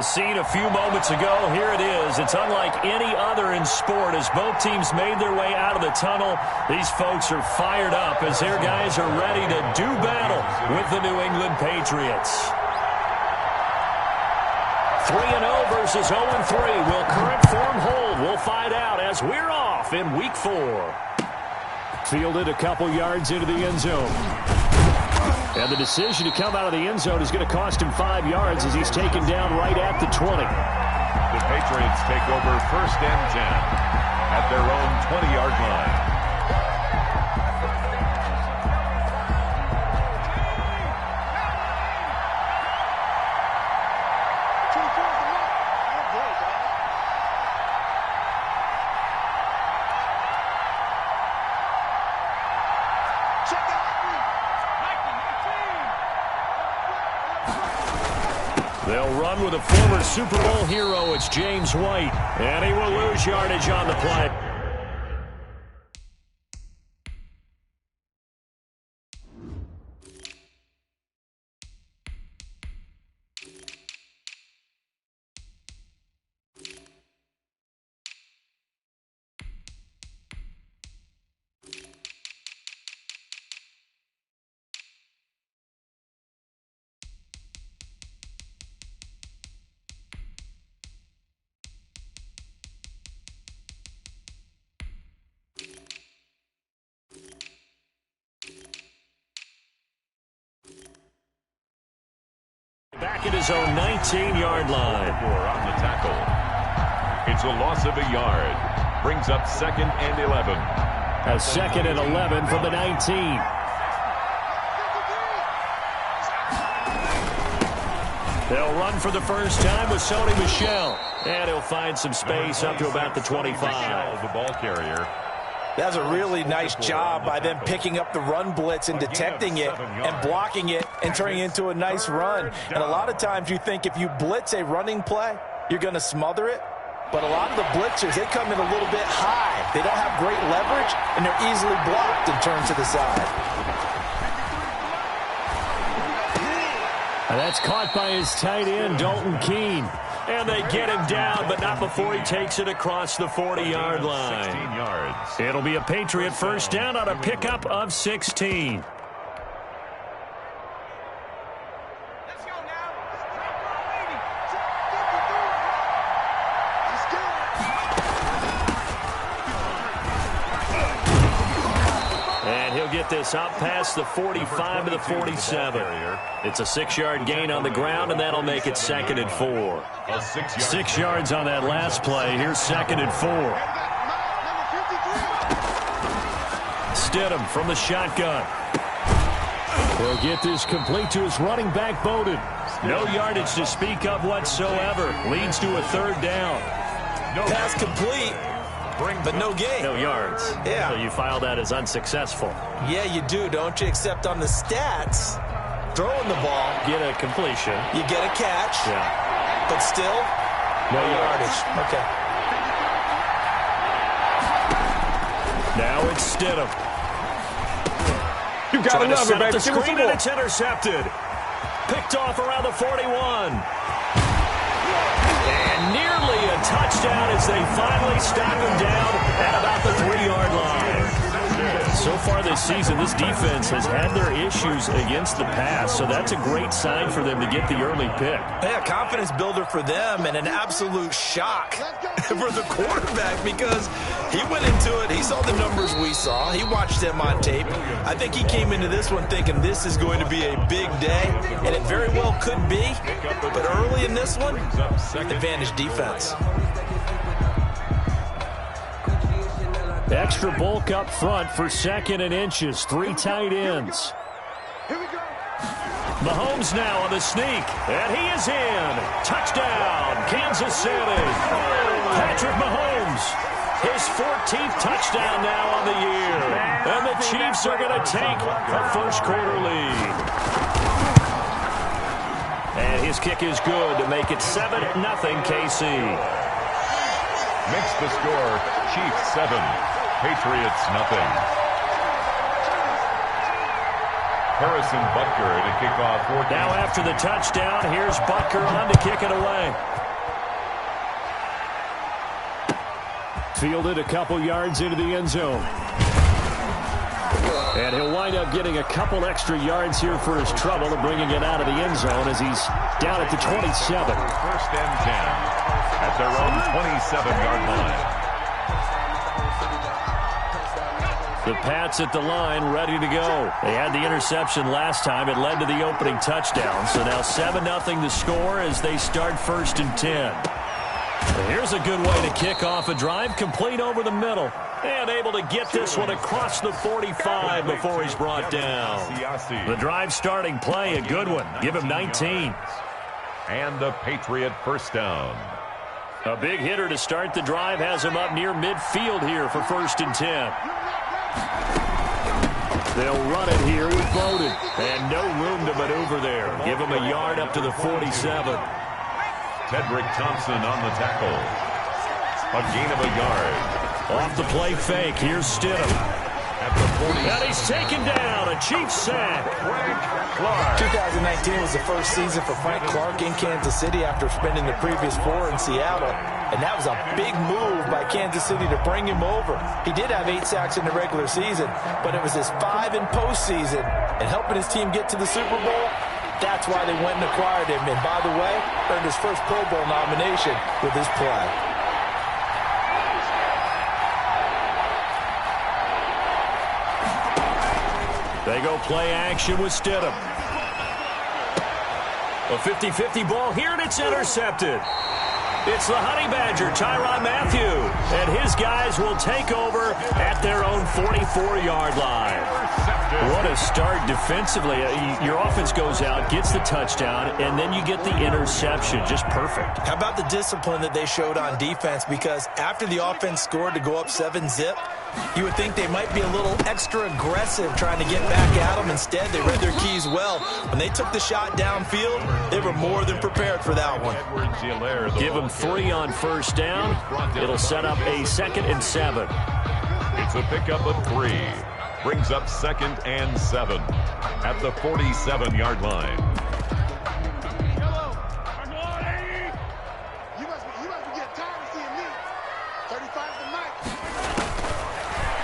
Seen a few moments ago, here it is. It's unlike any other in sport as both teams made their way out of the tunnel. These folks are fired up as their guys are ready to do battle with the New England Patriots. 3-0 versus 0-3. Will current form hold? We'll find out as we're off in Week 4. Fielded a couple yards into the end zone. And the decision to come out of the end zone is going to cost him 5 yards as he's taken down right at the 20. The Patriots take over 1st and 10 at their own 20-yard line. They'll run with a former Super Bowl hero. It's James White. And he will lose yardage on the play. Back at his own 19-yard line. On the tackle. It's a loss of a yard. Brings up 2nd and 11. A 2nd and 11 from the 19. They'll run for the first time with Sony Michel. And he'll find some space up to about the 25. The ball carrier. That's a really nice job by them picking up the run blitz and detecting it and blocking it and turning it into a nice run. And a lot of times you think if you blitz a running play, you're going to smother it. But a lot of the blitzers, they come in a little bit high. They don't have great leverage, and they're easily blocked and turned to the side. And that's caught by his tight end, Dalton Keene. And they get him down, but not before he takes it across the 40-yard line. 16 yards. It'll be a Patriot first down on a pickup of 16. And he'll get this up past the 45 to the 47. It's a 6-yard gain on the ground, and that'll make it 2nd and 4. 6 yards on that last play. Here's 2nd and 4. Stidham from the shotgun. He'll get this complete to his running back, Bowden. No yardage to speak of whatsoever. Leads to a 3rd down. Pass complete, but no gain. No yards. Yeah. So you file that as unsuccessful. Yeah, you do, don't you? Except on the stats, throwing the ball, Get a completion. you get a catch, Yeah. but still, No yardage. Okay. Now it's Stidham. You gotta love it, baby. The screen, and it's intercepted. Picked off around the 41. And nearly a touchdown as they finally stop him down at about the 3-yard line. So far this season, this defense has had their issues against the pass, so that's a great sign for them to get the early pick. Yeah, confidence builder for them and an absolute shock for the quarterback because he went into it. He saw the numbers we saw. He watched them on tape. I think he came into this one thinking this is going to be a big day, and it very well could be. But early in this one, advantage defense. Extra bulk up front for 2nd and inches. 3 tight ends. Mahomes now on the sneak, and he is in. Touchdown, Kansas City. Patrick Mahomes, his 14th touchdown now on the year. And the Chiefs are going to take a first-quarter lead. And his kick is good to make it 7-0 KC. Makes the score Chiefs 7, Patriots nothing. Harrison Butker to kick off 14. Now after the touchdown, here's Butker on to kick it away. Fielded a couple yards into the end zone. And he'll wind up getting a couple extra yards here for his trouble and bringing it out of the end zone as he's down at the 27. First and 10 at their own 27-yard line. The Pats at the line, ready to go. They had the interception last time. It led to the opening touchdown. So now 7-0 the score as they start first and 10. Here's a good way to kick off a drive, complete over the middle. And able to get this one across the 45 before he's brought down. The drive starting play, a good one. Give him 19. And a Patriot first down. A big hitter to start the drive has him up near midfield here for first and 10. They'll run it here with Bowden. And no room to maneuver there. Give him a yard up to the 47. Tedrick Thompson on the tackle. A gain of a yard. Off the play fake, here's Stidham. At the 40. And he's taken down, a Chiefs sack. Clark. 2019 was the first season for Frank Clark in Kansas City after spending the previous 4 in Seattle. And that was a big move by Kansas City to bring him over. He did have 8 sacks in the regular season, but it was his 5 in postseason. And helping his team get to the Super Bowl, that's why they went and acquired him. And by the way, earned his first Pro Bowl nomination with his play. They go play action with Stidham. A 50-50 ball here, and it's intercepted. It's the Honey Badger, Tyrann Mathieu. And his guys will take over at their own 44-yard line. What a start defensively. Your offense goes out, gets the touchdown, and then you get the interception. Just perfect. How about the discipline that they showed on defense? Because after the offense scored to go up 7-zip, you would think they might be a little extra aggressive trying to get back at them. Instead, they read their keys well. When they took the shot downfield, they were more than prepared for that one. Give them 3 on first down. It'll set up a 2nd and 7. It's a pickup of 3. Brings up 2nd and 7 at the 47-yard line.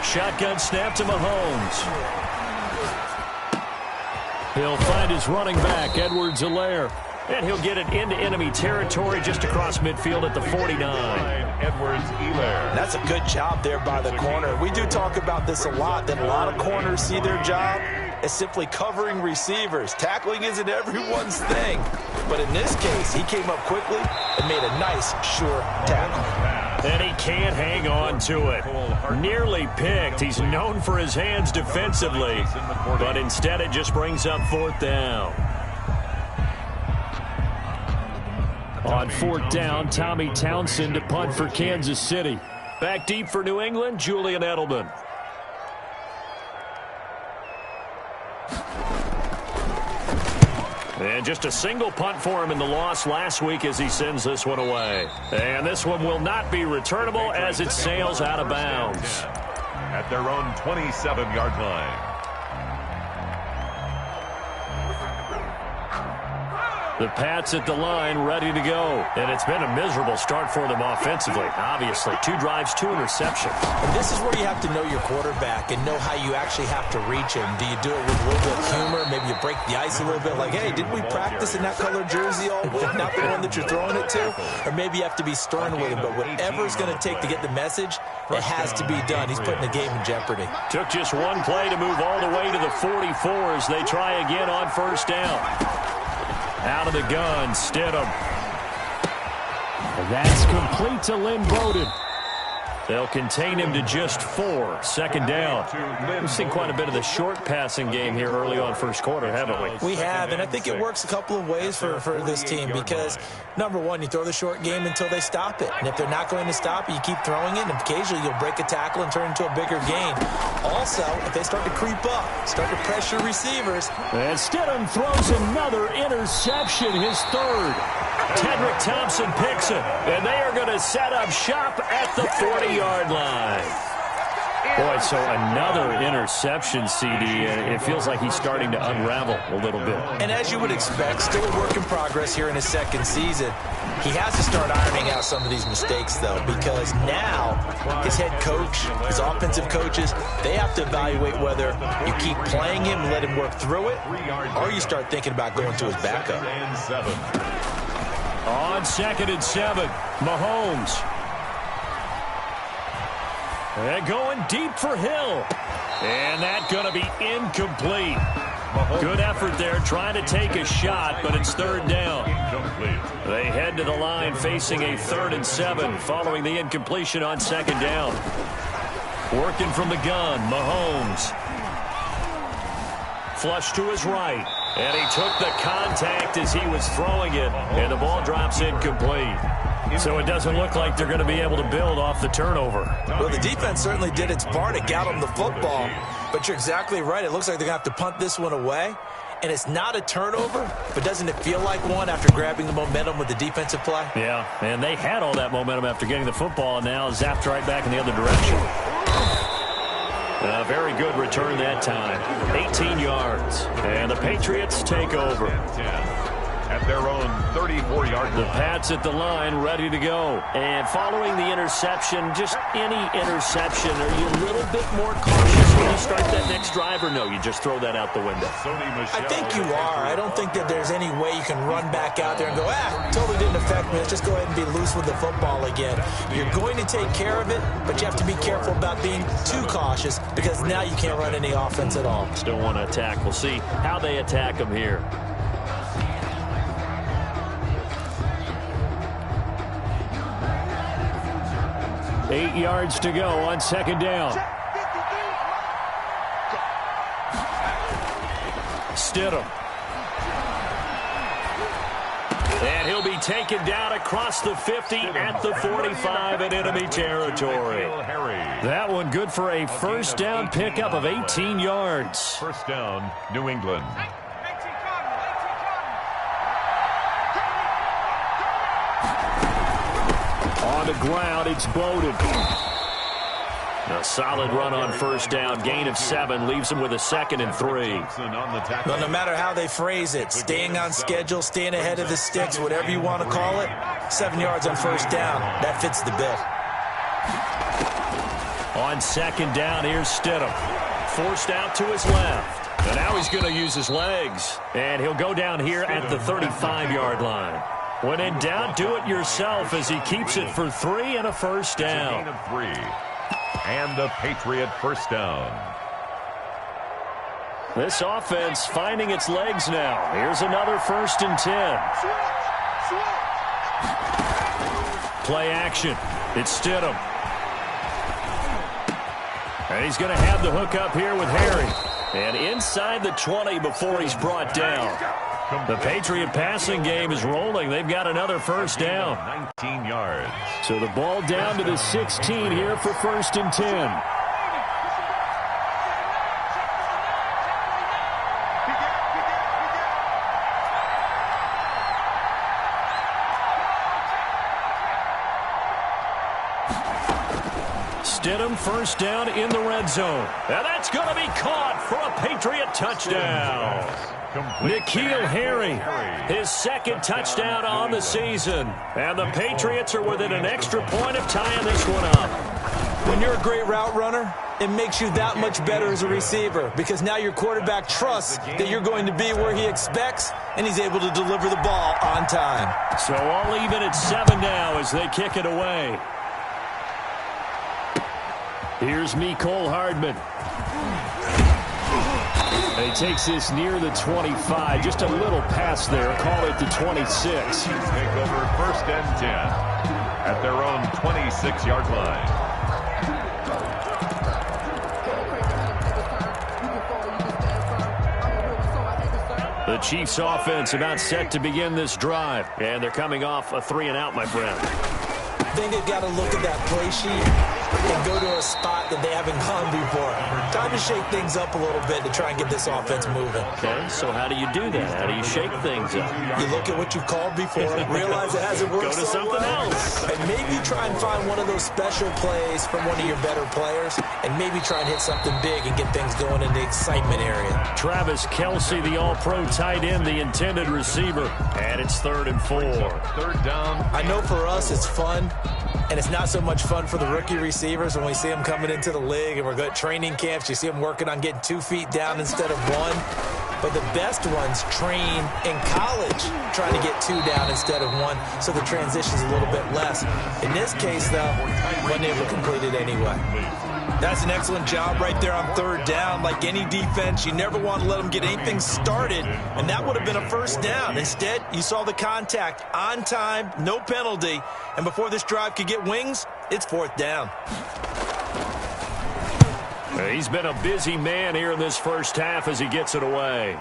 Shotgun snap to Mahomes. He'll find his running back, Edwards-Helaire. And he'll get it into enemy territory just across midfield at the 49. Edwards-Helaire. That's a good job there by the corner. We do talk about this a lot, that a lot of corners see their job as simply covering receivers. Tackling isn't everyone's thing. But in this case, he came up quickly and made a nice, sure tackle. And he can't hang on to it. Nearly picked. He's known for his hands defensively. But instead, it just brings up 4th down. On 4th down, Tommy Townsend to punt for Kansas City. Back deep for New England, Julian Edelman. And just a single punt for him in the loss last week as he sends this one away. And this one will not be returnable as it sails out of bounds. At their own 27-yard line. The Pats at the line, ready to go. And it's been a miserable start for them offensively, obviously. 2 drives, 2 interceptions. And this is where you have to know your quarterback and know how you actually have to reach him. Do you do it with a little bit of humor? Maybe you break the ice a little bit like, hey, didn't we practice in that colored jersey all week? Not the one that you're throwing it to? Or maybe you have to be stern with him. But whatever it's going to take to get the message, it has to be done. He's putting the game in jeopardy. Took just one play to move all the way to the 44 as they try again on first down. Out of the gun, Stidham. And that's complete to Lynn Bowden. They'll contain him to just 4. 2nd down. We've seen quite a bit of the short passing game here early on first quarter, haven't we? We have, and I think it works a couple of ways for this team because, number one, you throw the short game until they stop it. And if they're not going to stop it, you keep throwing it, and occasionally you'll break a tackle and turn into a bigger gain. Also, if they start to creep up, start to pressure receivers. And Stidham throws another interception, his 3rd. Tedrick Thompson picks it, and they are going to set up shop at the 40-yard line. Boy, so another interception, CD. It feels like he's starting to unravel a little bit. And as you would expect, still a work in progress here in his second season. He has to start ironing out some of these mistakes, though, because now his head coach, his offensive coaches, they have to evaluate whether you keep playing him and let him work through it, or you start thinking about going to his backup. On 2nd and 7, Mahomes. And going deep for Hill. And that's going to be incomplete. Good effort there trying to take a shot, but it's 3rd down. They head to the line facing a 3rd and 7 following the incompletion on 2nd down. Working from the gun, Mahomes. Flush to his right. And he took the contact as he was throwing it. And the ball drops incomplete. So it doesn't look like they're going to be able to build off the turnover. Well, the defense certainly did its part to get them the football. But you're exactly right. It looks like they're going to have to punt this one away. And it's not a turnover, but doesn't it feel like one after grabbing the momentum with the defensive play? Yeah, and they had all that momentum after getting the football, and now zapped right back in the other direction. A very good return that time. 18 yards. And the Patriots take over. At their own 34-yard line. The Pats at the line, ready to go. And following the interception, just any interception, are you a little bit more cautious when you start that next drive, or no, you just throw that out the window? I think you are. I don't think that there's any way you can run back out there and go, totally didn't affect me. Let's just go ahead and be loose with the football again. You're going to take care of it, but you have to be careful about being too cautious because now you can't run any offense at all. Still want to attack. We'll see how they attack them here. Eight yards to go on 2nd down. Stidham. And he'll be taken down across the 50 at the 45 in enemy territory. That one good for a 1st down pickup of 18 yards. 1st down, New England. On the ground, it's Bowden. A solid run on 1st down. Gain of 7 leaves him with a 2nd and 3. Well, no matter how they phrase it, staying on schedule, staying ahead of the sticks, whatever you want to call it, 7 yards on 1st down. That fits the bill. On 2nd down, here's Stidham. Forced out to his left. And now he's going to use his legs. And he'll go down here at the 35-yard line. When in doubt, do it yourself as he keeps it for 3 and a 1st down. Gain of 3. And a Patriot 1st down. This offense finding its legs now. Here's another 1st and 10. Play action. It's Stidham. And he's going to have the hook up here with Harry. And inside the 20 before he's brought down. The Patriot passing game is rolling. They've got another 1st down. 19 yards. So the ball down to the 16 here for 1st and 10. Stidham 1st down in the red zone. And that's going to be caught for a Patriot touchdown. N'Keal Harry, his 2nd touchdown on the season. And the Patriots are within an extra point of tying this one up. When you're a great route runner, it makes you that much better as a receiver because now your quarterback trusts that you're going to be where he expects, and he's able to deliver the ball on time. So all even at 7 now as they kick it away. Here's Mecole Hardman. And he takes this near the 25. Just a little pass there. Call it the 26. Take over 1st and 10 at their own 26-yard line. The Chiefs offense about set to begin this drive. And they're coming off a 3-and-out, my friend. I think they've got to look at that play sheet and go to a spot that they haven't gone before. Time to shake things up a little bit to try and get this offense moving. Okay, so how do you do that? How do you shake things up? You look at what you've called before, realize it hasn't worked. Go to something else. And maybe try and find one of those special plays from one of your better players, and maybe try and hit something big and get things going in the excitement area. Travis Kelce, the all-pro tight end, the intended receiver. And it's 3rd and 4. 3rd down. I know for us it's fun, and it's not so much fun for the rookie receivers when we see them coming into the league and we're good at training camps. You see them working on getting 2 feet down instead of 1. But the best ones train in college trying to get 2 down instead of 1, so the transition's a little bit less. In this case, though, wasn't able to complete it anyway. That's an excellent job right there on 3rd down. Like any defense, you never want to let them get anything started, and that would have been a 1st down. Instead, you saw the contact on time, no penalty, and before this drive could get wings, it's 4th down. He's been a busy man here in this first half as he gets it away.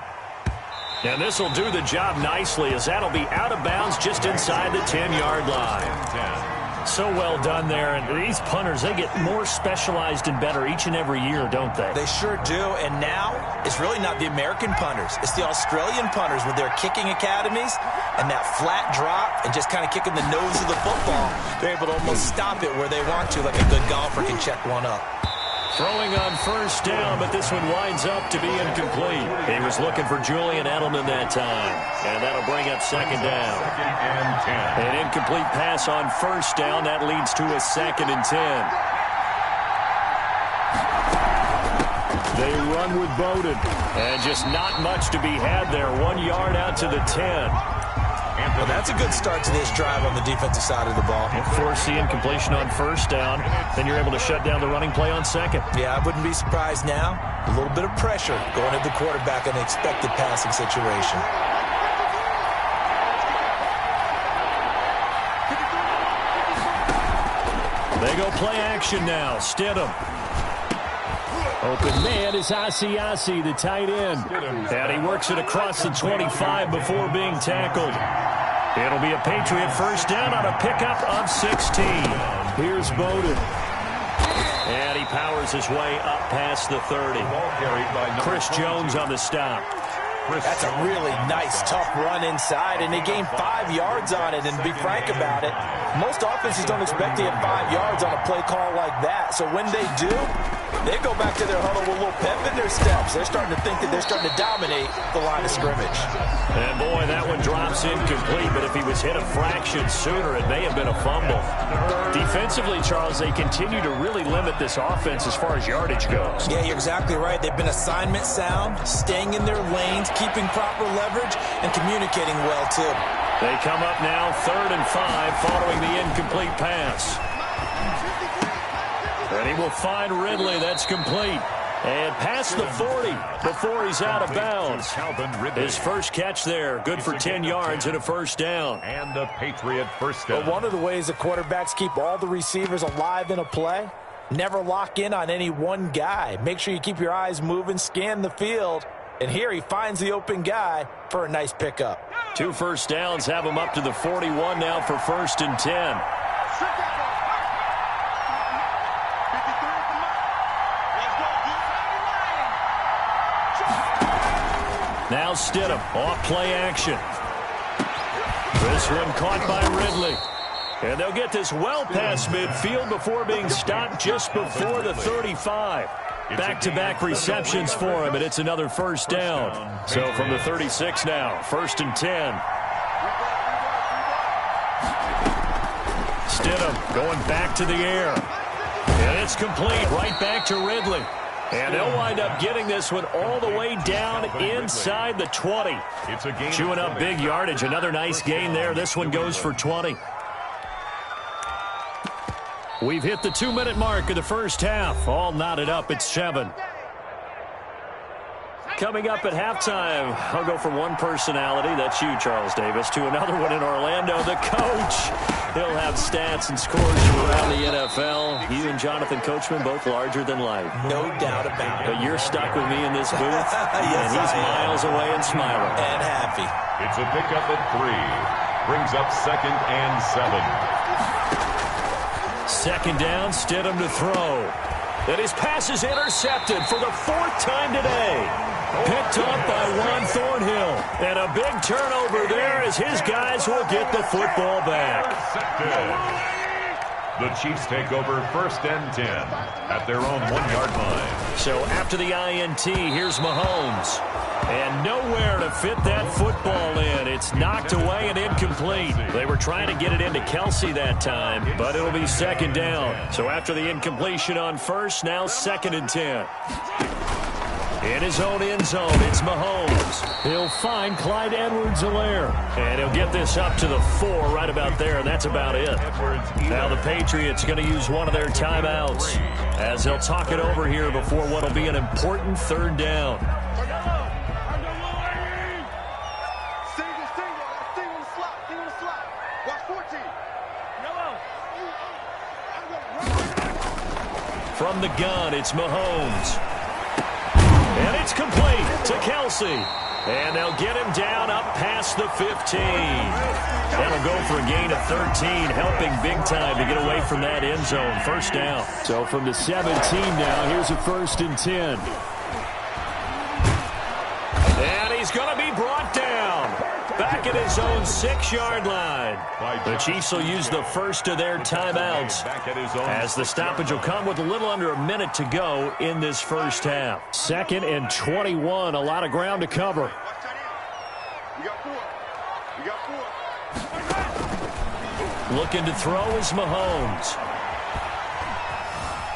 And this will do the job nicely, as that'll be out of bounds just inside the 10-yard line. So well done there. And these punters, they get more specialized and better each and every year, don't they? They sure do. And now it's really not the American punters. It's the Australian punters with their kicking academies and that flat drop and just kind of kicking the nose of the football. They're able to almost stop it where they want to, like a good golfer can check one up. Throwing on 1st down, but this one winds up to be incomplete. He was looking for Julian Edelman that time, and that'll bring up 2nd down. 2nd and 10. An incomplete pass on 1st down. That leads to a 2nd and 10. They run with Bowden, and just not much to be had there. 1 yard out to the 10. Well, that's a good start to this drive on the defensive side of the ball. Force the incompletion on 1st down. Then you're able to shut down the running play on 2nd. Yeah, I wouldn't be surprised now. A little bit of pressure going at the quarterback in an expected passing situation. They go play action now. Stidham. Open man is Asiasi, the tight end. And he works it across the 25 before being tackled. It'll be a Patriot 1st down on a pickup of 16. Here's Bowden. And he powers his way up past the 30. Chris Jones on the stop. That's a really nice, tough run inside, and they gained 5 yards on it. And to be frank about it, most offenses don't expect to get 5 yards on a play call like that. So when they do, they go back to their huddle with a little pep in their steps. They're starting to think that they're starting to dominate the line of scrimmage. And boy, that one drops incomplete, but if he was hit a fraction sooner, it may have been a fumble. Defensively, Charles, they continue to really limit this offense as far as yardage goes. Yeah, you're exactly right. They've been assignment sound, staying in their lanes, keeping proper leverage, and communicating well, too. They come up now 3rd and 5 following the incomplete pass. And he will find Ridley. That's complete. And past the 40 before he's out of bounds. His first catch there, good for 10 yards and a 1st down. And the Patriot 1st down. But one of the ways the quarterbacks keep all the receivers alive in a play, never lock in on any one guy. Make sure you keep your eyes moving, scan the field. And here he finds the open guy for a nice pickup. 2 1st downs have him up to the 41 now for 1st and 10. Now Stidham off play action. This one caught by Ridley. And they'll get this well past midfield before being stopped just before the 35. Back-to-back receptions for him, and it's another 1st down. So from the 36 now, 1st and 10. Stidham going back to the air. And it's complete right back to Ridley. And they'll wind up getting this one all the way down inside the 20. Chewing up big yardage. Another nice gain there. This one goes for 20. We've hit the 2-minute mark of the first half. All knotted up at 7. Coming up at halftime, I'll go from one personality, that's you, Charles Davis, to another one in Orlando, the coach. He'll have stats and scores from around the NFL. You and Jonathan Coachman, both larger than life. No doubt about it. But you're stuck with me in this booth, yes, and he's miles away and smiling. And happy. It's a pickup at 3. Brings up 2nd and 7. second down, Stidham to throw. And his pass is intercepted for the 4th time today. Picked up by Juan Thornhill. And a big turnover there as his guys will get the football back. The Chiefs take over 1st and 10 at their own 1-yard line. So after the INT, here's Mahomes. And nowhere to fit that football in. It's knocked away and incomplete. They were trying to get it into Kelsey that time, but it'll be 2nd down. So after the incompletion on 1st, now 2nd and 10. In his own end zone, it's Mahomes. He'll find Clyde Edwards-Helaire. And he'll get this up to the 4 right about there, and that's about it. Now the Patriots going to use one of their timeouts as they'll talk it over here before what will be an important 3rd down. From the gun, it's Mahomes. And it's complete to Kelsey. And they'll get him down up past the 15. That'll go for a gain of 13, helping big time to get away from that end zone. 1st down. So from the 17 now, here's a 1st and 10. And he's going to be brought down. Back at his own 6-yard line. The Chiefs will use the first of their timeouts as the stoppage will come with a little under a minute to go in this 1st half. 2nd and 21, a lot of ground to cover. Looking to throw is Mahomes.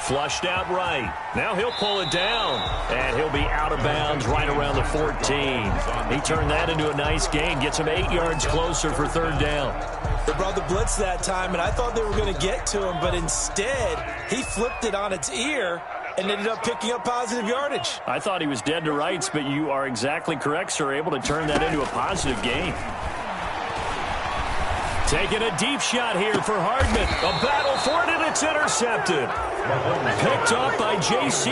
Flushed out right. Now he'll pull it down, and he'll be out of bounds right around the 14. He turned that into a nice gain, gets him 8 yards closer for 3rd down. They brought the blitz that time, and I thought they were going to get to him, but instead he flipped it on its ear and ended up picking up positive yardage. I thought he was dead to rights, but you are exactly correct, sir, able to turn that into a positive gain. Taking a deep shot here for Hardman. A battle for it, and it's intercepted. Picked up by J.C.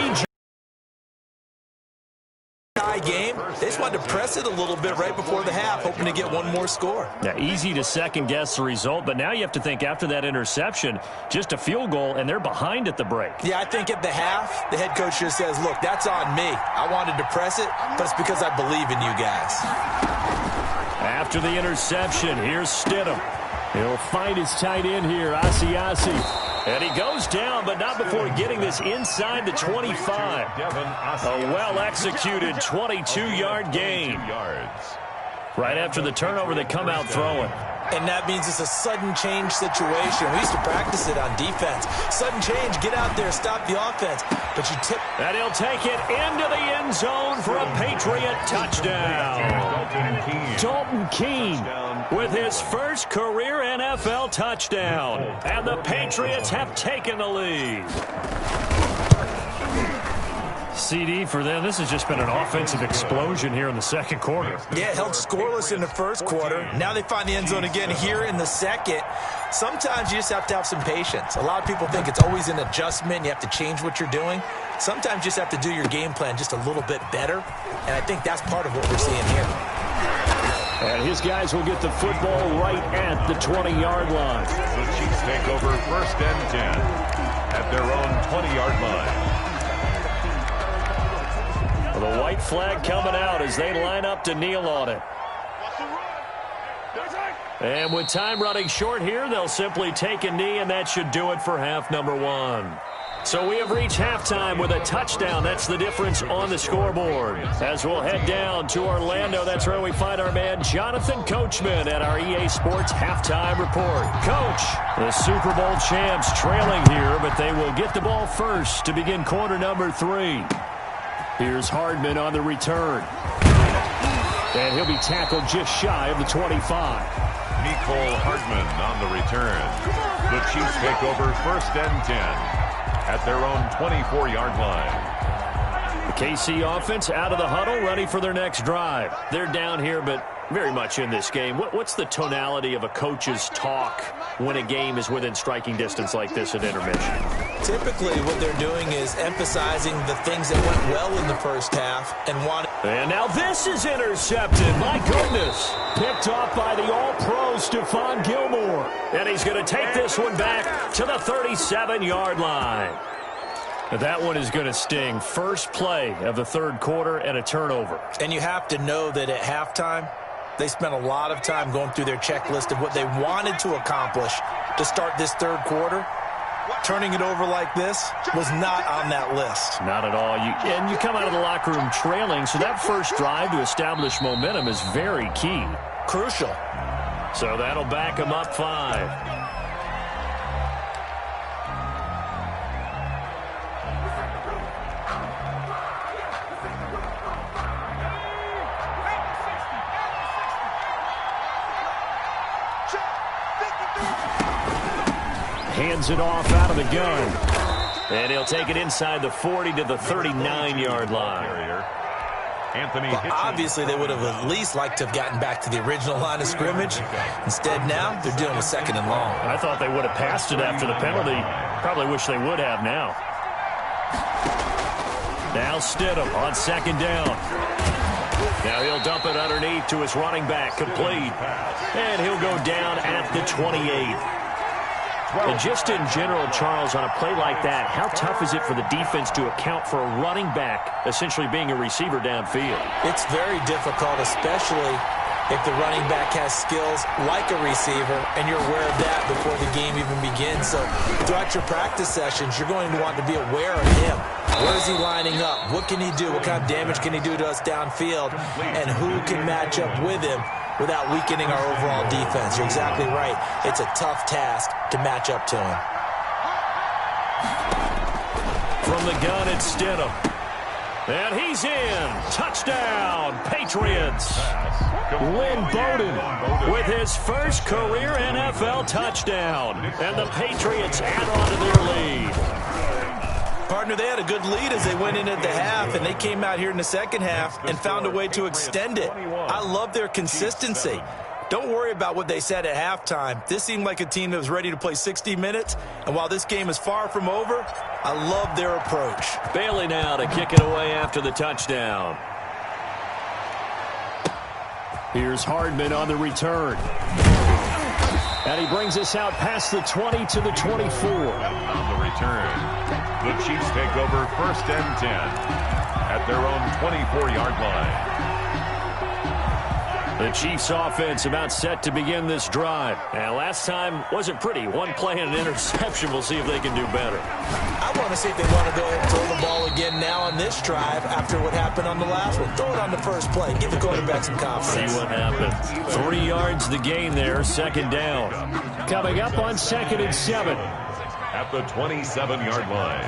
Game. They just wanted to press it a little bit right before the half, hoping to get one more score. Yeah, easy to second-guess the result, but now you have to think after that interception, just a field goal, and they're behind at the break. Yeah, I think at the half, the head coach just says, look, that's on me. I wanted to press it, but it's because I believe in you guys. After the interception, here's Stidham. He'll find his tight end here, Asiasi. And he goes down, but not before getting this inside the 25. A well-executed 22-yard gain. Right after the turnover, they come out throwing. And that means it's a sudden change situation. We used to practice it on defense. Sudden change, get out there, stop the offense. But you tip. And he'll take it into the end zone for a Patriot touchdown. Dalton Keene with his first career NFL touchdown. And the Patriots have taken the lead. CD for them. This has just been an offensive explosion here in the 2nd quarter. Yeah, held scoreless in the 1st quarter. Now they find the end zone again here in the 2nd. Sometimes you just have to have some patience. A lot of people think it's always an adjustment. You have to change what you're doing. Sometimes you just have to do your game plan just a little bit better. And I think that's part of what we're seeing here. And his guys will get the football right at the 20-yard line. The Chiefs take over 1st and 10 at their own 20-yard line. The white flag coming out as they line up to kneel on it. And with time running short here, they'll simply take a knee, and that should do it for half number 1. So we have reached halftime with a touchdown. That's the difference on the scoreboard. As we'll head down to Orlando, that's where we find our man Jonathan Coachman at our EA Sports Halftime Report. Coach, the Super Bowl champs trailing here, but they will get the ball first to begin quarter number 3. Here's Hardman on the return. And he'll be tackled just shy of the 25. Mecole Hardman on the return. The Chiefs take over 1st and 10 at their own 24-yard line. The KC offense out of the huddle, ready for their next drive. They're down here, but very much in this game. What's the tonality of a coach's talk when a game is within striking distance like this at intermission? Typically, what they're doing is emphasizing the things that went well in the 1st half and want. And now this is intercepted. My goodness. Picked off by the All-Pro Stephon Gilmore. And he's going to take this one back to the 37-yard line. That one is going to sting. First play of the third quarter and a turnover. And you have to know that at halftime, they spent a lot of time going through their checklist of what they wanted to accomplish to start this third quarter. Turning it over like this was not on that list. Not at all. And you come out of the locker room trailing, so that first drive to establish momentum is very key. Crucial. So that'll back them up 5. Hands it off out of the gun. And he'll take it inside the 40 to the 39-yard line. Anthony well, obviously, they would have at least liked to have gotten back to the original line of scrimmage. Instead, now they're dealing with second and long. I thought they would have passed it after the penalty. Probably wish they would have now. Now Stidham on second down. Now he'll dump it underneath to his running back, complete. And he'll go down at the 28. And just in general, Charles, on a play like that, how tough is it for the defense to account for a running back essentially being a receiver downfield? It's very difficult, especially if the running back has skills like a receiver, and you're aware of that before the game even begins. So throughout your practice sessions, you're going to want to be aware of him. Where is he lining up? What can he do? What kind of damage can he do to us downfield? And who can match up with him without weakening our overall defense? You're exactly right. It's a tough task to match up to him. From the gun, it's Stidham. And he's in. Touchdown, Patriots. Lynn Bowden with his first career NFL touchdown. And the Patriots add on to their lead. Partner, they had a good lead as they went in at the half, and they came out here in the second half and found a way to extend it. I love their consistency. Don't worry about what they said at halftime. This seemed like a team that was ready to play 60 minutes, and while this game is far from over, I love their approach. Bailey now to kick it away after the touchdown. Here's Hardman on the return. And he brings us out past the 20 to the 24. On the return, the Chiefs take over first and 10 at their own 24-yard line. The Chiefs offense about set to begin this drive. And last time wasn't pretty. One play and an interception. We'll see if they can do better. I want to see if they want to go ahead and throw the ball again now on this drive after what happened on the last one. Throw it on the first play. Give the quarterback some confidence. See what happens. 3 yards the gain there. Second down. Coming up on 2nd and 7. At the 27-yard line.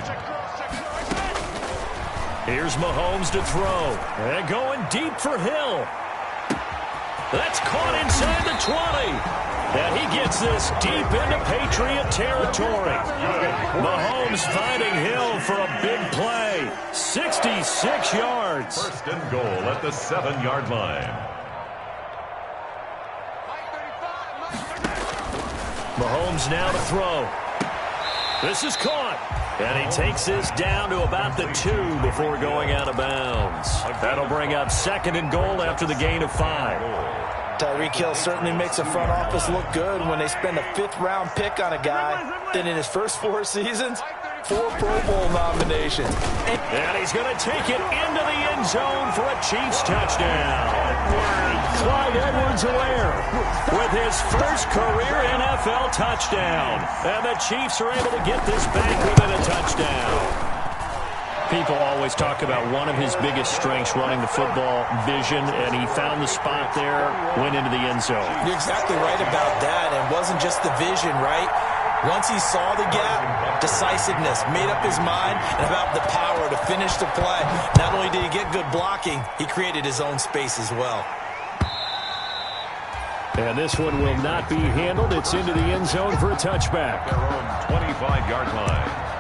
Here's Mahomes to throw. And going deep for Hill. That's caught inside the 20. And he gets this deep into Patriot territory. Mahomes finding Hill for a big play. 66 yards. First and goal at the 7-yard line. Mahomes now to throw. This is caught. And he takes this down to about the 2 before going out of bounds. That'll bring up 2nd and goal after the gain of 5. Tyreek Hill certainly makes a front office look good when they spend a 5th-round pick on a guy. Then in his first 4 seasons, 4 Pro Bowl nominations. And he's going to take it into the end zone for a Chiefs touchdown. Clyde Edwards-Helaire with his first career NFL touchdown. And the Chiefs are able to get this back within a touchdown. People always talk about one of his biggest strengths running the football, vision, and he found the spot there, went into the end zone. You're exactly right about that. And it wasn't just the vision, right? Once he saw the gap, decisiveness, made up his mind, and about the power to finish the play. Not only did he get good blocking, he created his own space as well. And this one will not be handled. It's into the end zone for a touchback. Their own 25-yard line.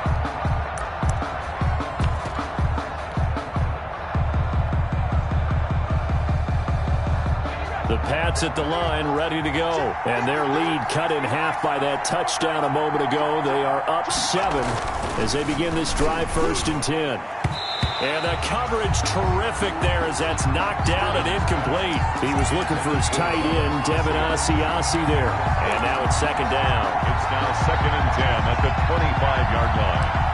The Pats at the line, ready to go. And their lead cut in half by that touchdown a moment ago. They are up 7 as they begin this drive, 1st and 10. And the coverage terrific there as that's knocked down and incomplete. He was looking for his tight end, Devin Asiasi there. And now it's second down. It's now 2nd and 10 at the 25-yard line.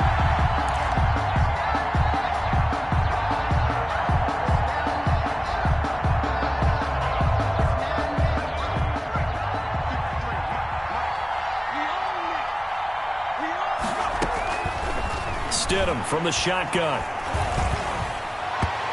Stidham from the shotgun.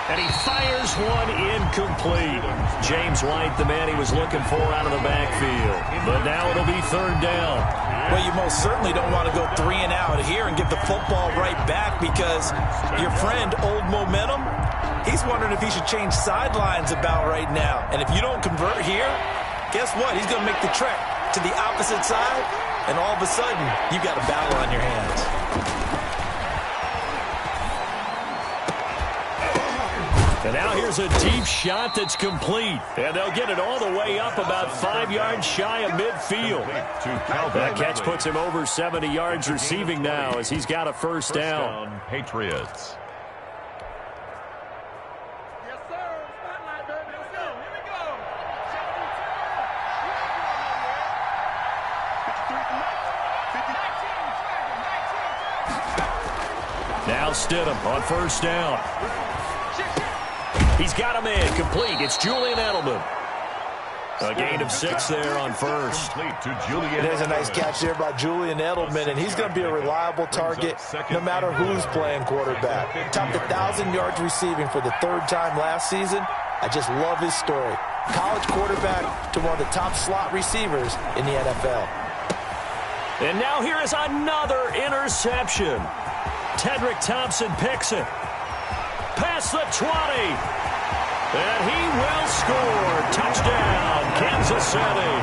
And he fires one incomplete. James White, the man he was looking for out of the backfield. But now it'll be third down. Well, you most certainly don't want to go 3 and out here and give the football right back because your friend, Old Momentum, he's wondering if he should change sidelines about right now. And if you don't convert here, guess what? He's going to make the trek to the opposite side, and all of a sudden, you've got a battle on your hands. And now here's a deep shot that's complete. And they'll get it all the way up about 5 yards shy of midfield. That catch puts him over 70 yards receiving now as he's got a first down. Patriots. Yes, sir. Spotlight, baby. Let's go. Here we go. Now Stidham on first down. He's got him in. Complete. It's Julian Edelman. A gain of 6 there on first. There's a nice catch there by Julian Edelman, and he's going to be a reliable target no matter who's playing quarterback. Topped 1,000 yards receiving for the 3rd time last season. I just love his story. College quarterback to one of the top slot receivers in the NFL. And now here is another interception. Tedrick Thompson picks it. Past the 20. And he will score. Touchdown, Kansas City.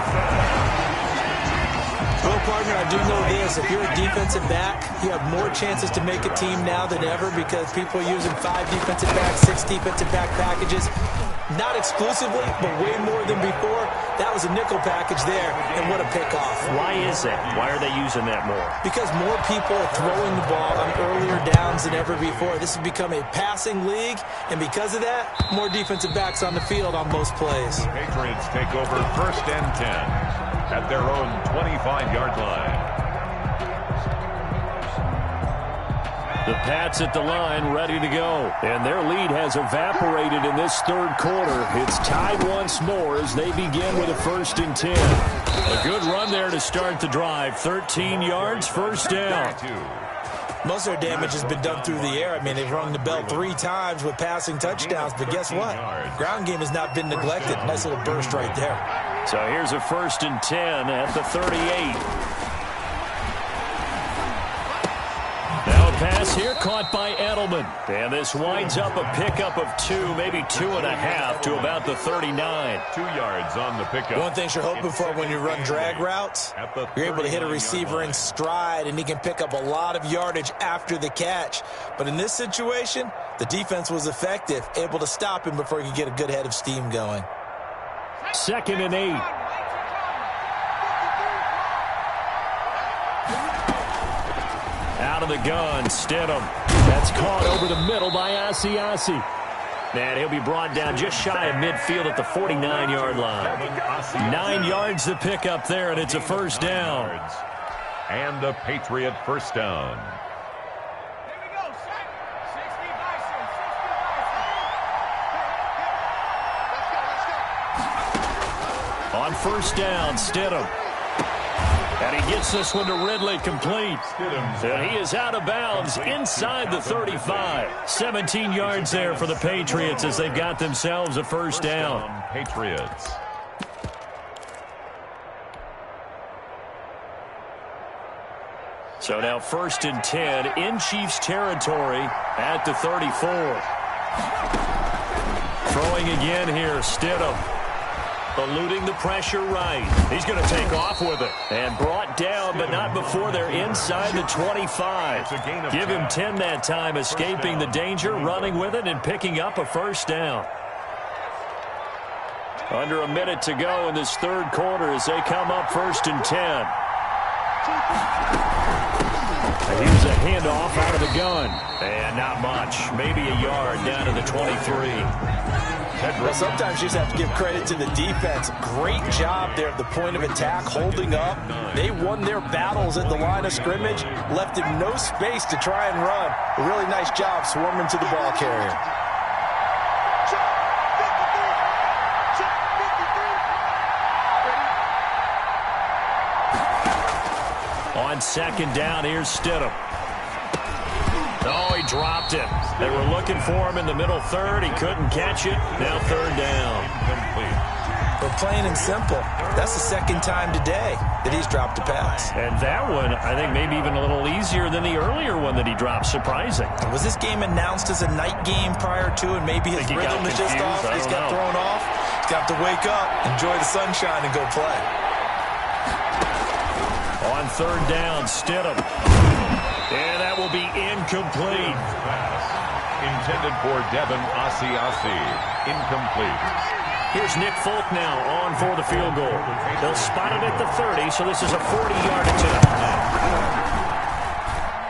Well, partner, I do know this. If you're a defensive back, you have more chances to make a team now than ever because people are using 5 defensive backs, 6 defensive back packages. Not exclusively, but way more than before. That was a nickel package there, and what a pickoff. Why is that? Why are they using that more? Because more people are throwing the ball on earlier downs than ever before. This has become a passing league, and because of that, more defensive backs on the field on most plays. Patriots take over 1st and 10 at their own 25-yard line. The Pats at the line, ready to go. And their lead has evaporated in this 3rd quarter. It's tied once more as they begin with a 1st and 10. A good run there to start the drive. 13 yards, first down. Most of their damage has been done through the air. I mean, they've rung the bell 3 times with passing touchdowns, but guess what? Ground game has not been neglected. Nice little burst right there. So here's a 1st and 10 at the 38. Now a pass here caught by Edelman. And this winds up a pickup of 2, maybe 2.5 to about the 39. 2 yards on the pickup. One thing you're hoping for when you run drag routes, you're able to hit a receiver in stride, and he can pick up a lot of yardage after the catch. But in this situation, the defense was effective, able to stop him before he could get a good head of steam going. 2nd and 8. Out of the gun, Stidham. That's caught over the middle by Asiasi. And he'll be brought down just shy of midfield at the 49-yard line. 9 yards to pick up there, and it's a first down. And a Patriot first down. Here we go. 60 Bison. 60 Bison. On first down, Stidham. And he gets this one to Ridley, complete. And he is out of bounds inside the 35. 17 yards there for the Patriots as they've got themselves a first down. Patriots. So now 1st and 10 in Chiefs territory at the 34. Throwing again here, Stidham. Eluding the pressure right. He's going to take off with it. And brought down, but not before they're inside the 25. Give him 10 that time, escaping the danger, running with it, and picking up a first down. Under a minute to go in this 3rd quarter as they come up 1st and 10. Here's a handoff out of the gun. And not much. Maybe a yard down to the 23. Well, sometimes you just have to give credit to the defense. Great job there at the point of attack, holding up. They won their battles at the line of scrimmage, left him no space to try and run. A really nice job swarming to the ball carrier. On second down, here's Stidham. Oh, he dropped it. They were looking for him in the middle third. He couldn't catch it. Now third down. But plain and simple, that's the second time today that he's dropped a pass. And that one, I think, maybe even a little easier than the earlier one that he dropped. Surprising. Was this game announced as a night game prior to, and maybe his rhythm is just off? He's got thrown off. He's got to wake up, enjoy the sunshine, and go play. On third down, Stidham. And that will be incomplete. Intended for Devin Asiasi. Incomplete. Here's Nick Folk now on for the field goal. They'll spot it at the 30, so this is a 40-yard attempt.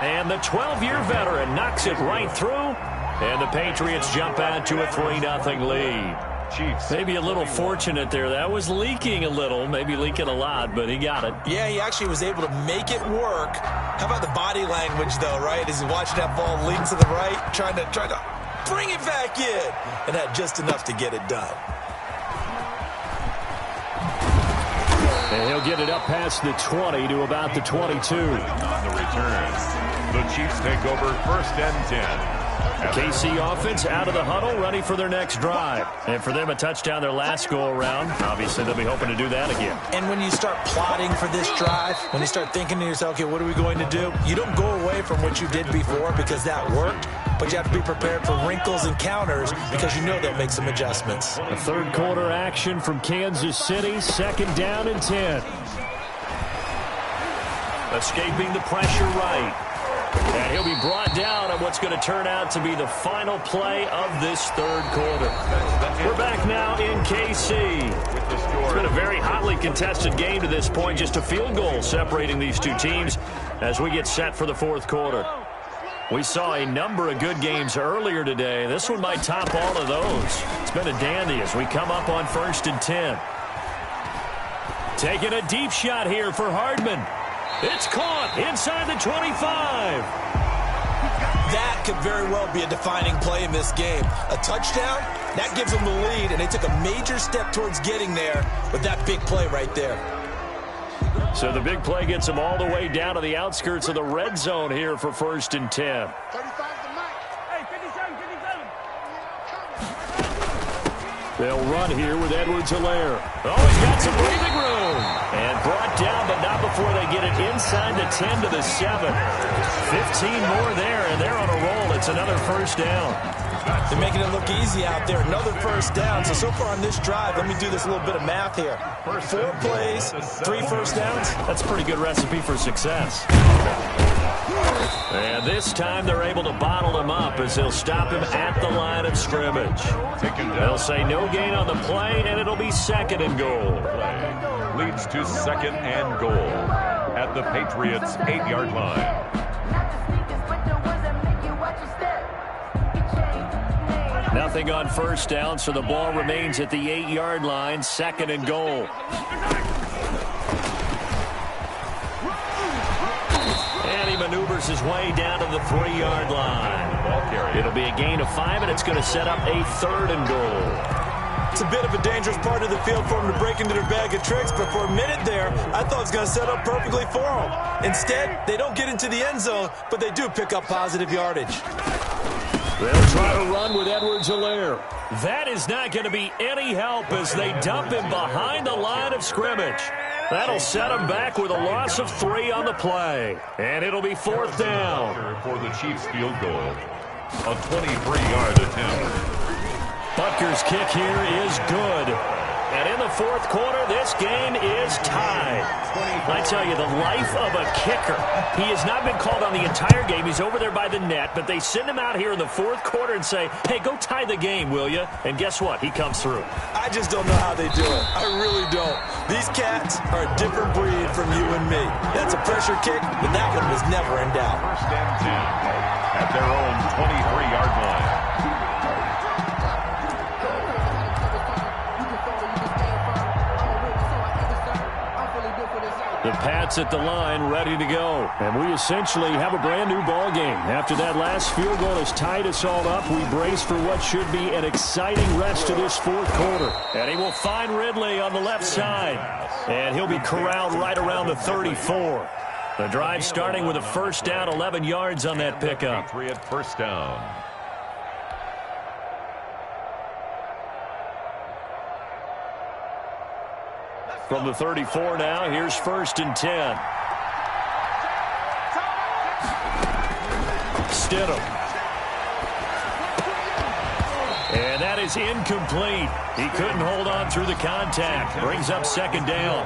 And the 12-year veteran knocks it right through. And the Patriots jump out to a 3-0 lead. Chiefs. Maybe a little fortunate there. That was leaking a little, maybe leaking a lot, but he got it. Yeah, he actually was able to make it work. How about the body language, though, right? As he's watching that ball lean to the right, trying to bring it back in, and had just enough to get it done. And he'll get it up past the 20 to about the 22. On the return, the Chiefs take over first and 10. KC offense out of the huddle, ready for their next drive. And for them, a touchdown their last go-around. Obviously, they'll be hoping to do that again. And when you start plotting for this drive, when you start thinking to yourself, okay, what are we going to do? You don't go away from what you did before because that worked, but you have to be prepared for wrinkles and counters because you know they'll make some adjustments. A third quarter action from Kansas City, second down and 10. Escaping the pressure right. And he'll be brought down on what's going to turn out to be the final play of this third quarter. We're back now in KC. It's been a very hotly contested game to this point. Just a field goal separating these two teams as we get set for the fourth quarter. We saw a number of good games earlier today. This one might top all of those. It's been a dandy as we come up on first and 10. Taking a deep shot here for Hardman. It's caught inside the 25. That could very well be a defining play in this game. A touchdown, that gives them the lead, and they took a major step towards getting there with that big play right there. So the big play gets them all the way down to the outskirts of the red zone here for first and 10. 35 to Mike. Hey, 57, 57. They'll run here with Edwards-Helaire. Oh, he's got some breathing room. And brought down, but not before they get it inside the 10 to the 7. 15 more there, and they're on a roll. It's another first down. They're making it look easy out there. Another first down. So far on this drive, let me do this little bit of math here. 4 plays, 3 first downs. That's a pretty good recipe for success. And this time they're able to bottle him up as they'll stop him at the line of scrimmage. They'll say no gain on the play, and it'll be second and goal. Leads to second and goal at the Patriots' 8-yard line. Nothing on first down, so the ball remains at the 8-yard line, second and goal. And he maneuvers his way down to the 3-yard line. It'll be a gain of 5, and it's going to set up a third and goal. It's a bit of a dangerous part of the field for them to break into their bag of tricks, but for a minute there, I thought it was going to set up perfectly for them. Instead, they don't get into the end zone, but they do pick up positive yardage. They'll try to run with Edwards-Helaire. That is not going to be any help as they dump him behind the line of scrimmage. That'll set him back with a loss of 3 on the play. And it'll be fourth down. For the Chiefs field goal. A 23-yard attempt. Butker's kick here is good. And in the fourth quarter, this game is tied. I tell you, the life of a kicker. He has not been called on the entire game. He's over there by the net, but they send him out here in the fourth quarter and say, hey, go tie the game, will you? And guess what? He comes through. I just don't know how they do it. I really don't. These cats are a different breed from you and me. That's a pressure kick, but that one was never in doubt. First and 10 at their own 23-yard line. The Pats at the line, ready to go. And we essentially have a brand-new ball game. After that last field goal has tied us all up, we brace for what should be an exciting rest to this fourth quarter. And he will find Ridley on the left side. And he'll be corralled right around the 34. The drive starting with a first down, 11 yards on that pickup. 3 at first down. From the 34 now, here's first and 10. Stidham. And that is incomplete. He couldn't hold on through the contact. Brings up second down.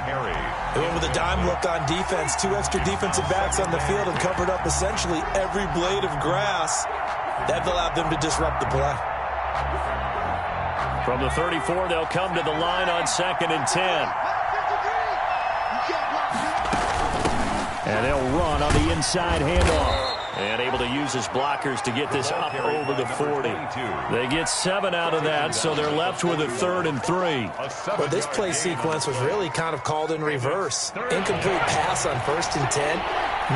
They went with a dime look on defense. 2 extra defensive backs on the field and covered up essentially every blade of grass. That allowed them to disrupt the play. From the 34, they'll come to the line on second and 10. And they'll run on the inside handoff. And able to use his blockers to get this up over the 40. They get 7 out of that, so they're left with a 3rd and 3. Well, this play sequence was really kind of called in reverse. Incomplete pass on first and 10.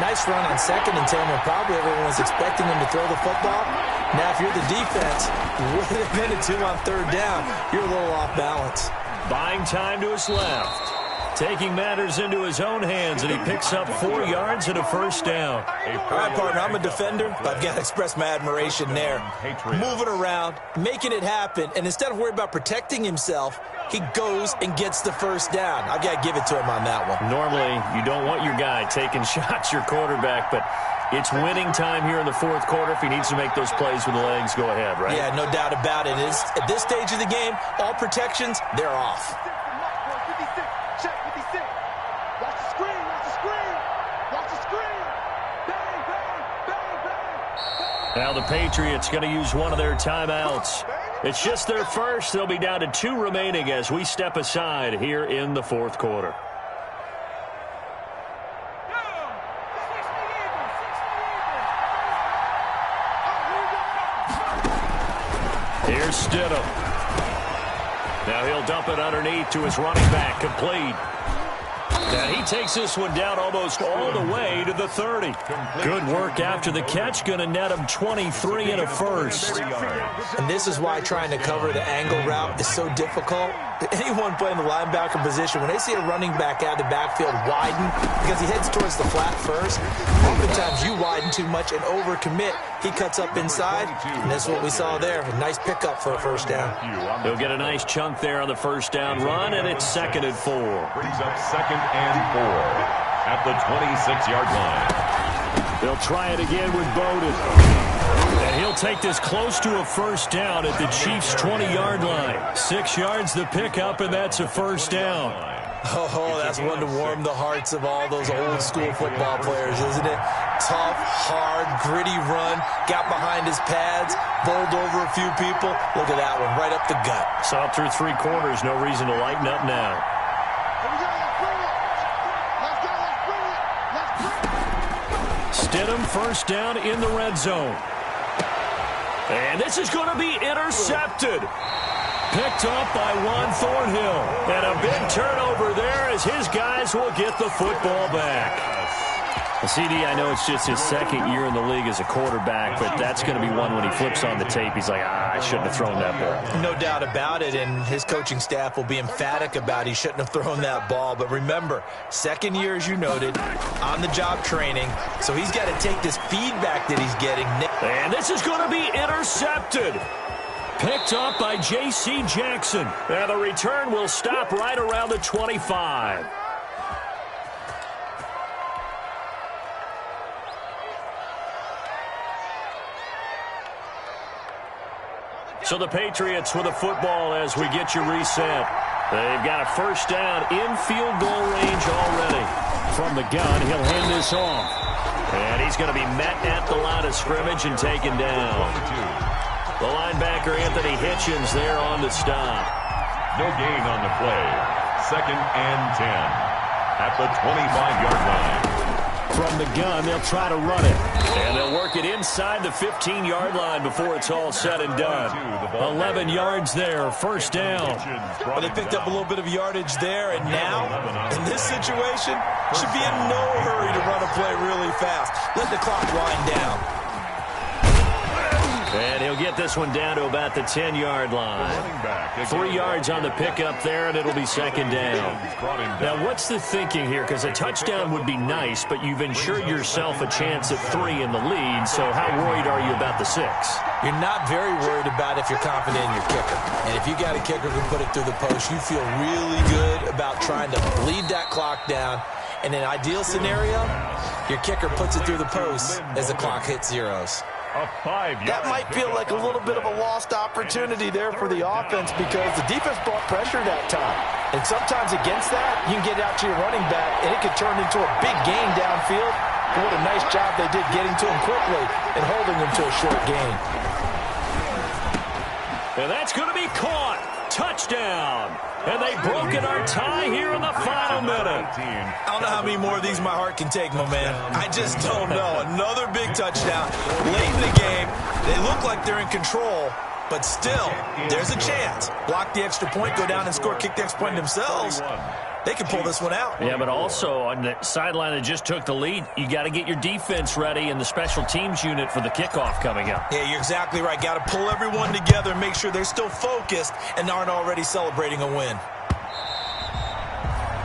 Nice run on second and 10 when probably everyone was expecting him to throw the football. Now, if you're the defense, with a minute 2 on third down, you're a little off balance. Buying time to his left. Taking matters into his own hands, and he picks up 4 yards and a first down. All right, partner, I'm a defender, but I've got to express my admiration there. Moving around, making it happen, and instead of worrying about protecting himself, he goes and gets the first down. I've got to give it to him on that one. Normally, you don't want your guy taking shots, your quarterback, but it's winning time here in the fourth quarter. If he needs to make those plays with the legs, go ahead, right? Yeah, no doubt about it. At this stage of the game, all protections, they're off. Now the Patriots going to use one of their timeouts. It's just their first. They'll be down to 2 remaining as we step aside here in the fourth quarter. Here's Stidham. Now he'll dump it underneath to his running back, complete. And he takes this one down almost all the way to the 30. Good work after the catch. Going to net him 23 and a first. And this is why trying to cover the angle route is so difficult. Anyone playing the linebacker position, when they see a running back out of the backfield widen, because he heads towards the flat first, oftentimes you widen too much and overcommit. He cuts up inside, and that's what we saw there. A nice pickup for a first down. He'll get a nice chunk there on the first down run, and it's 2nd and 4. Brings up 2nd and 4 at the 26-yard line. They'll try it again with Bowden. And he'll take this close to a first down at the Chiefs' 20-yard line. 6 yards the pickup, and that's a first down. Oh, that's one to warm the hearts of all those old-school football players, isn't it? Tough, hard, gritty run, got behind his pads, bowled over a few people. Look at that one, right up the gut. Saw through 3 quarters, no reason to lighten up now. Stidham first down in the red zone. And this is going to be intercepted. Picked up by Juan Thornhill. And a big turnover there as his guys will get the football back. Well, CD, I know it's just his 2nd year in the league as a quarterback, but that's going to be one when he flips on the tape. He's like, I shouldn't have thrown that ball. No doubt about it, and his coaching staff will be emphatic about he shouldn't have thrown that ball. But remember, 2nd year, as you noted, on-the-job training, so he's got to take this feedback that he's getting. And this is going to be intercepted. Picked up by J.C. Jackson. And the return will stop right around the 25. So the Patriots with a football as we get you reset. They've got a first down in field goal range already. From the gun, he'll hand this off. And he's going to be met at the line of scrimmage and taken down. The linebacker, Anthony Hitchens, there on the stop. No gain on the play. 2nd and 10 at the 25-yard line. From the gun, they'll try to run it. And they'll work it inside the 15-yard line before it's all said and done. 11 yards there, first down. Well, they picked up a little bit of yardage there, and now, in this situation, should be in no hurry to run a play really fast. Let the clock wind down. And he'll get this one down to about the 10-yard line. 3 yards on the pickup there, and it'll be second down. Now, what's the thinking here? Because a touchdown would be nice, but you've ensured yourself a chance at 3 in the lead, so how worried are you about the 6? You're not very worried about if you're confident in your kicker. And if you got a kicker who put it through the post, you feel really good about trying to bleed that clock down. In an ideal scenario, your kicker puts it through the post as the clock hits zeros. That might feel like a little bit of a lost opportunity there for the offense because the defense brought pressure that time. And sometimes against that, you can get out to your running back, and it could turn into a big gain downfield. But what a nice job they did getting to him quickly and holding him to a short gain. And that's going to be caught. Touchdown. And they broke it our tie here in the final minute. I don't know how many more of these my heart can take, my man. I just don't know. Another big touchdown. Late in the game, they look like they're in control, but still, there's a chance. Block the extra point, go down and score, kick the extra point themselves. They can pull this one out. Yeah, but also on the sideline that just took the lead, you got to get your defense ready and the special teams unit for the kickoff coming up. Yeah, you're exactly right. Got to pull everyone together and make sure they're still focused and aren't already celebrating a win.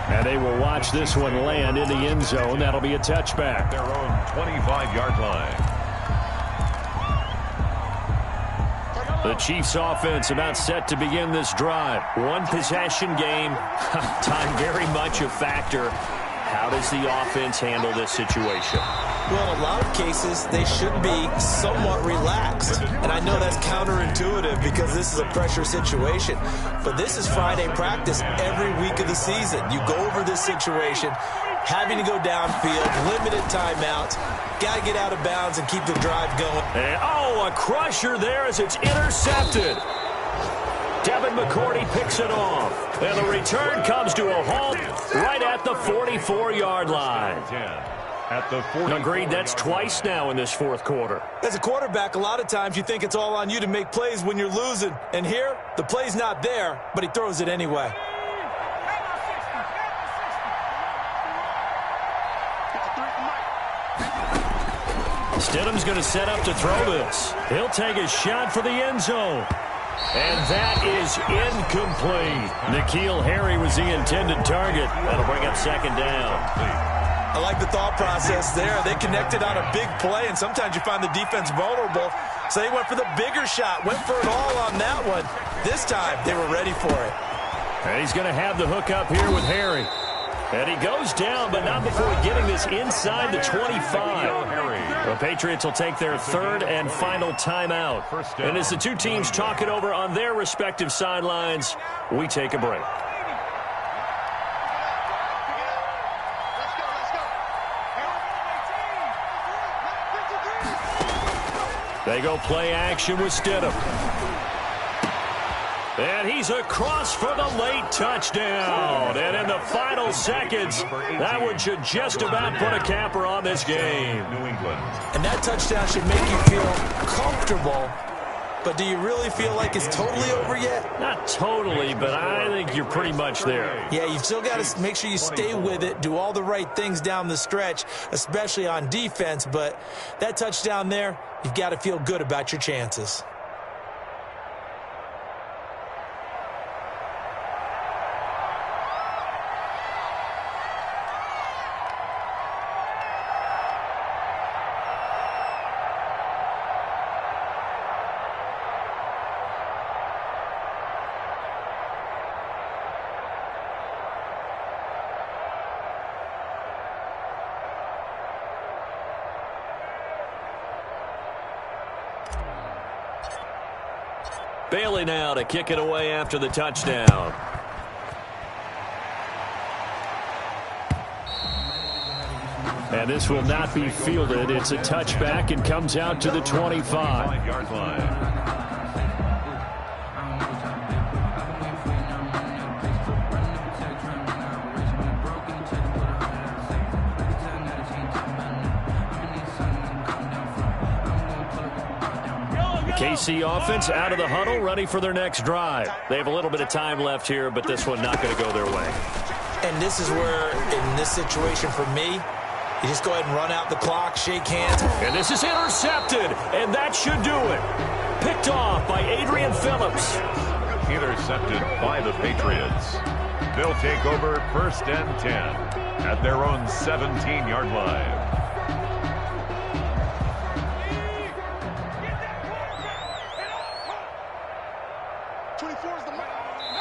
And they will watch this one land in the end zone. That'll be a touchback. Their own 25-yard line. The Chiefs offense about set to begin this drive. One possession game. Time very much a factor. How does the offense handle this situation? Well, in a lot of cases, they should be somewhat relaxed. And I know that's counterintuitive because this is a pressure situation. But this is Friday practice every week of the season. You go over this situation, having to go downfield, limited timeouts. Got to get out of bounds and keep the drive going. And, oh, a crusher there as it's intercepted. Devin McCourty picks it off. And the return comes to a halt right at the 44-yard line. At the 40. Agreed, that's twice now in this fourth quarter. As a quarterback, a lot of times you think it's all on you to make plays when you're losing. And here, the play's not there, but he throws it anyway. Stidham's going to set up to throw this. He'll take a shot for the end zone. And that is incomplete. N'Keal Harry was the intended target. That'll bring up second down. I like the thought process there. They connected on a big play, and sometimes you find the defense vulnerable. So they went for the bigger shot, went for it all on that one. This time, they were ready for it. And he's going to have the hook up here with Harry. And he goes down, but not before getting this inside the 25. The Patriots will take their third and final timeout. And as the two teams talk it over on their respective sidelines, we take a break. They go play action with Stidham. And he's across for the late touchdown. And in the final seconds, that one should just about put a capper on this game. New England. And that touchdown should make you feel comfortable. But do you really feel like it's totally over yet? Not totally, but I think you're pretty much there. Yeah, you've still got to make sure you stay with it, do all the right things down the stretch, especially on defense. But that touchdown there, you've got to feel good about your chances. Bailey now to kick it away after the touchdown. And this will not be fielded. It's a touchback and comes out to the 25. 5-yard line. KC offense out of the huddle, ready for their next drive. They have a little bit of time left here, but this one not going to go their way. And this is where, in this situation for me, you just go ahead and run out the clock, shake hands. And this is intercepted, and that should do it. Picked off by Adrian Phillips. Intercepted by the Patriots. They'll take over 1st and 10 at their own 17-yard line.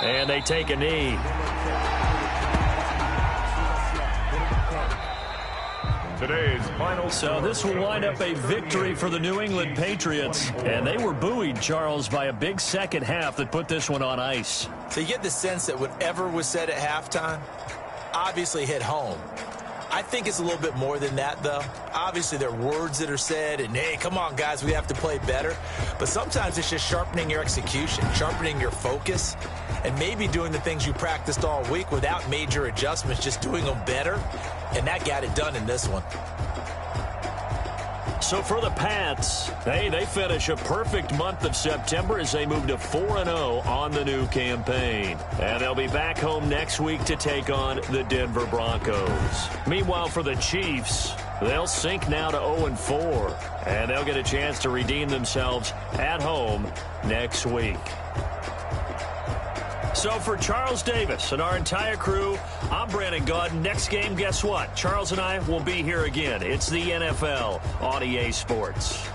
And they take a knee. Today's final. So this will wind up a victory for the New England Patriots. And they were buoyed, Charles, by a big second half that put this one on ice. So you get the sense that whatever was said at halftime obviously hit home. I think it's a little bit more than that, though. Obviously, there are words that are said, and, hey, come on, guys, we have to play better. But sometimes it's just sharpening your execution, sharpening your focus, and maybe doing the things you practiced all week without major adjustments, just doing them better. And that got it done in this one. So for the Pats, they finish a perfect month of September as they move to 4-0 on the new campaign. And they'll be back home next week to take on the Denver Broncos. Meanwhile, for the Chiefs, they'll sink now to 0-4. And they'll get a chance to redeem themselves at home next week. So for Charles Davis and our entire crew, I'm Brandon Gaudin. Next game, guess what? Charles and I will be here again. It's the NFL on EA Sports.